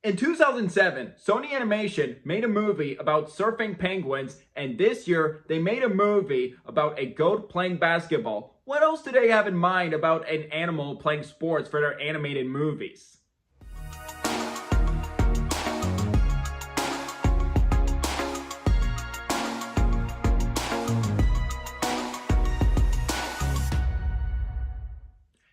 In 2007, Sony Animation made a movie about surfing penguins, and this year they made a movie about a goat playing basketball. What else do they have in mind about an animal playing sports for their animated movies?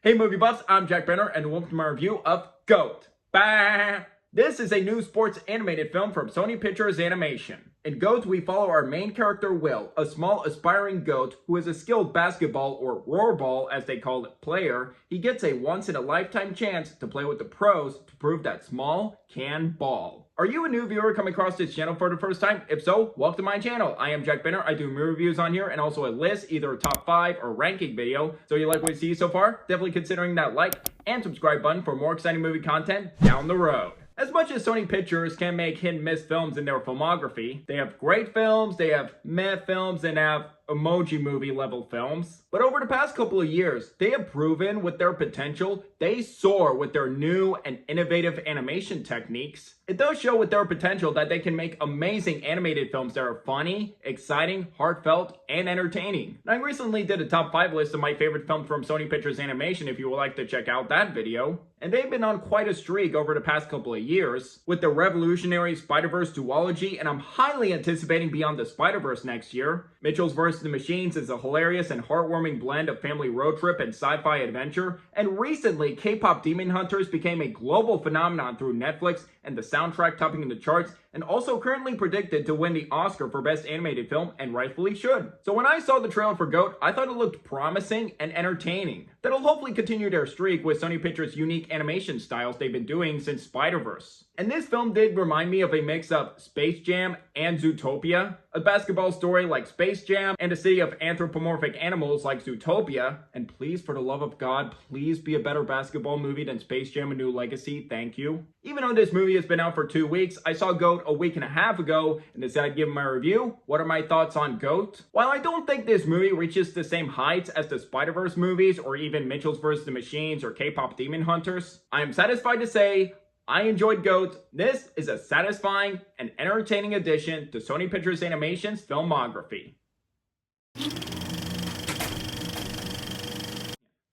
Hey movie buffs, I'm Jack Benner, and welcome to my review of GOAT. Bah! This is a new sports animated film from Sony Pictures Animation. In GOAT, we follow our main character Will, a small aspiring goat who is a skilled basketball, or rollerball as they call it, player. He gets a once-in-a-lifetime chance to play with the pros to prove that small can ball. Are you a new viewer coming across this channel for the first time? If so, welcome to my channel. I am Jack Benner. I do movie reviews on here and also a list, either a top 5 or ranking video. So you like what you see so far? Definitely considering that like and subscribe button for more exciting movie content down the road. As much as Sony Pictures can make hit and miss films in their filmography, they have great films, they have meh films, and have emoji movie level films. But over the past couple of years, they have proven with their potential, they soar with their new and innovative animation techniques. It does show with their potential that they can make amazing animated films that are funny, exciting, heartfelt, and entertaining. And I recently did a top 5 list of my favorite films from Sony Pictures Animation if you would like to check out that video. And they've been on quite a streak over the past couple of years with the revolutionary Spiderverse duology, and I'm highly anticipating Beyond the Spiderverse next year. Mitchell's vs. the Machines is a hilarious and heartwarming blend of family road trip and sci-fi adventure, and recently Kpop Demon Hunters became a global phenomenon through Netflix and the soundtrack topping the charts, and also currently predicted to win the Oscar for Best Animated Film, and rightfully should. So when I saw the trailer for GOAT, I thought it looked promising and entertaining. That'll hopefully continue their streak with Sony Pictures' unique animation styles they've been doing since Spiderverse. And this film did remind me of a mix of Space Jam and Zootopia, a basketball story like Space Jam, and a city of anthropomorphic animals like Zootopia. And please, for the love of God, please be a better basketball movie than Space Jam: A New Legacy, thank you. Even though this movie has been out for 2 weeks, I saw GOAT a week and a half ago and decided to give my review. What are my thoughts on GOAT? While I don't think this movie reaches the same heights as the Spider-Verse movies or even Mitchell's vs. the Machines or Kpop Demon Hunters, I am satisfied to say I enjoyed GOAT. This is a satisfying and entertaining addition to Sony Pictures Animation's filmography.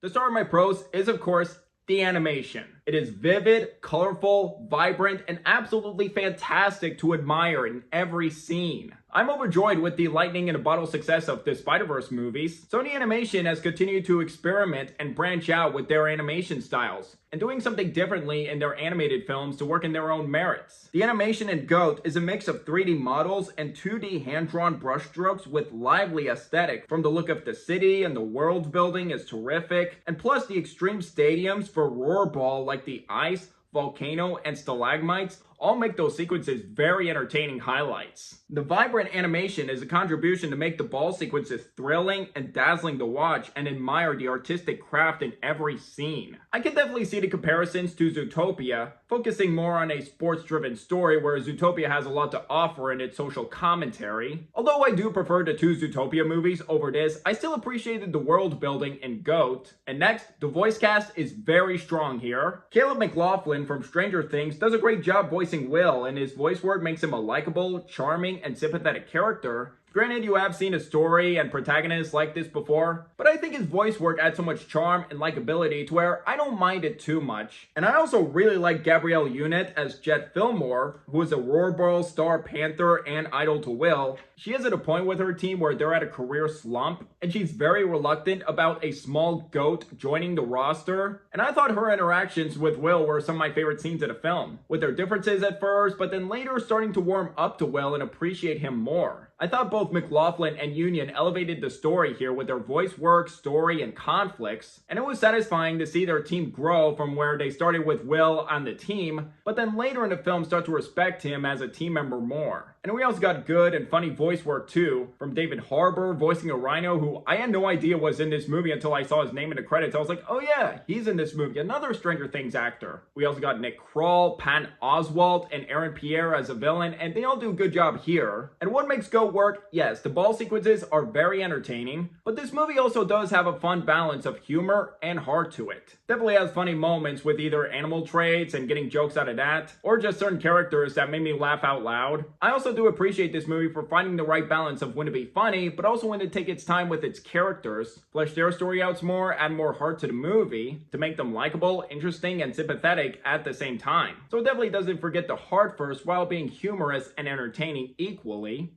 The star of my pros is, of course, the animation. It is vivid, colorful, vibrant, and absolutely fantastic to admire in every scene. I'm overjoyed with the lightning in a bottle success of the Spider-Verse movies. Sony Animation has continued to experiment and branch out with their animation styles, and doing something differently in their animated films to work in their own merits. The animation in GOAT is a mix of 3D models and 2D hand-drawn brushstrokes with lively aesthetic. From the look of the city and the world building is terrific, and plus the extreme stadiums for rollerball like the ice, volcano, and stalagmites all make those sequences very entertaining highlights. The vibrant animation is a contribution to make the ball sequences thrilling and dazzling to watch and admire the artistic craft in every scene. I can definitely see the comparisons to Zootopia, focusing more on a sports-driven story, whereas Zootopia has a lot to offer in its social commentary. Although I do prefer the 2 Zootopia movies over this, I still appreciated the world building in GOAT. And next, the voice cast is very strong here. Caleb McLaughlin from Stranger Things does a great job voicing Will, and his voice work makes him a likable, charming, and sympathetic character. Granted, you have seen a story and protagonists like this before, but I think his voice work adds so much charm and likability to where I don't mind it too much. And I also really like Gabrielle Union as Jet Fillmore, who is a rollerball star panther and idol to Will. She is at a point with her team where they're at a career slump, and she's very reluctant about a small goat joining the roster. And I thought her interactions with Will were some of my favorite scenes of the film, with their differences at first, but then later starting to warm up to Will and appreciate him more. I thought both McLaughlin and Union elevated the story here with their voice work, story, and conflicts, and it was satisfying to see their team grow from where they started with Will on the team, but then later in the film start to respect him as a team member more. And we also got good and funny voice work too, from David Harbour voicing a rhino who I had no idea was in this movie until I saw his name in the credits. I was like, oh yeah, he's in this movie, another Stranger Things actor. We also got Nick Kroll, Patton Oswalt, and Aaron Pierre as a villain, and they all do a good job here. And what makes Go note work, yes, the ball sequences are very entertaining, but this movie also does have a fun balance of humor and heart to it. Definitely has funny moments with either animal traits and getting jokes out of that, or just certain characters that made me laugh out loud. I also do appreciate this movie for finding the right balance of when to be funny, but also when to take its time with its characters, flesh their story out more, add more heart to the movie, to make them likable, interesting, and sympathetic at the same time. So it definitely doesn't forget the heart first while being humorous and entertaining equally.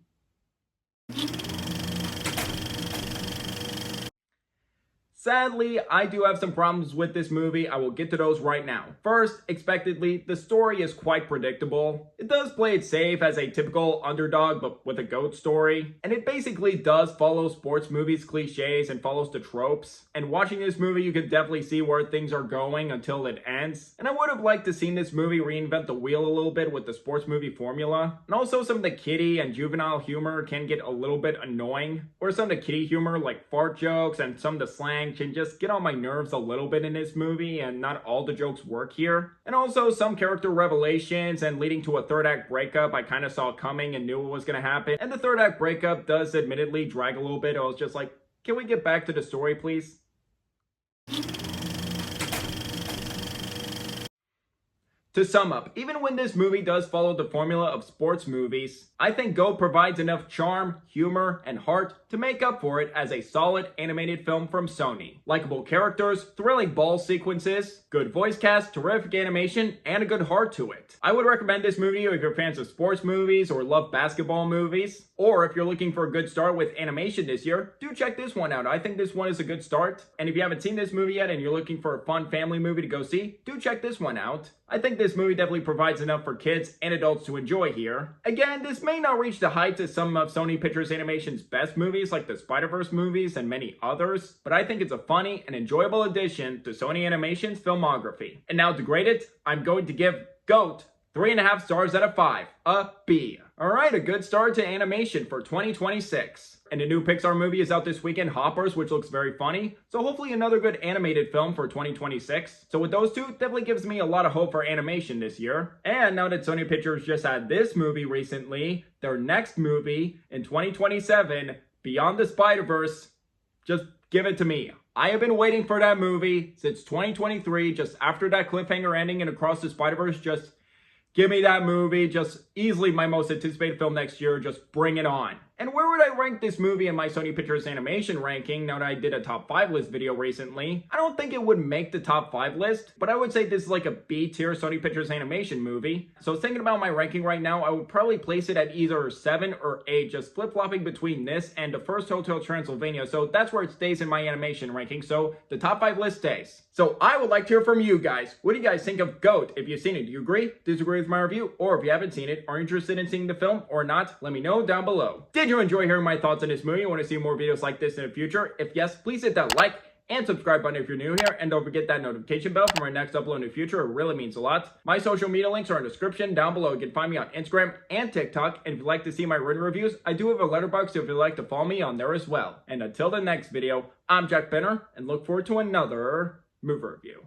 Sadly, I do have some problems with this movie. I will get to those right now. First, expectedly, the story is quite predictable. It does play it safe as a typical underdog, but with a goat story. And it basically does follow sports movies cliches and follows the tropes. And watching this movie, you can definitely see where things are going until it ends. And I would have liked to see this movie reinvent the wheel a little bit with the sports movie formula. And also some of the kiddie and juvenile humor can get a little bit annoying. Or some of the kiddie humor like fart jokes and some of the slang can just get on my nerves a little bit in this movie, and not all the jokes work here. And also some character revelations and leading to a third act breakup I kind of saw coming and knew it was going to happen. And the third act breakup does admittedly drag a little bit. I was just like, can we get back to the story, please? To sum up, even when this movie does follow the formula of sports movies, I think GOAT provides enough charm, humor, and heart to make up for it as a solid animated film from Sony. Likeable characters, thrilling ball sequences, good voice cast, terrific animation, and a good heart to it. I would recommend this movie if you're fans of sports movies or love basketball movies. Or if you're looking for a good start with animation this year, do check this one out. I think this one is a good start. And if you haven't seen this movie yet and you're looking for a fun family movie to go see, do check this one out. I think this movie definitely provides enough for kids and adults to enjoy here. Again, this may not reach the heights of some of Sony Pictures Animation's best movies like the Spiderverse movies and many others, but I think it's a funny and enjoyable addition to Sony Animation's filmography. And now to grade it, I'm going to give GOAT 3.5 stars out of 5, a B. Alright, a good start to animation for 2026. And a new Pixar movie is out this weekend, Hoppers, which looks very funny. So hopefully another good animated film for 2026. So with those two, definitely gives me a lot of hope for animation this year. And now that Sony Pictures just had this movie recently, their next movie in 2027, Beyond the Spiderverse, just give it to me. I have been waiting for that movie since 2023, just after that cliffhanger ending in Across the Spider-Verse. Just give me that movie, just easily my most anticipated film next year, just bring it on. And where would I rank this movie in my Sony Pictures Animation ranking now that I did a top 5 list video recently? I don't think it would make the top 5 list, but I would say this is like a B tier Sony Pictures Animation movie. So thinking about my ranking right now, I would probably place it at either 7 or 8, just flip-flopping between this and The First Hotel Transylvania. So that's where it stays in my animation ranking, so the top 5 list stays. So I would like to hear from you guys. What do you guys think of GOAT? If you've seen it, do you agree, disagree with my review? Or if you haven't seen it, are interested in seeing the film or not, let me know down below. Did you enjoy hearing my thoughts on this movie? Want to see more videos like this in the future? If yes, please hit that like and subscribe button if you're new here, and don't forget that notification bell for my next upload in the future. It really means a lot. My social media links are in the description down below. You can find me on Instagram and TikTok, and if you'd like to see my written reviews, I do have a letterbox if you'd like to follow me on there as well. And until the next video, I'm Jack Benner, and look forward to another movie review.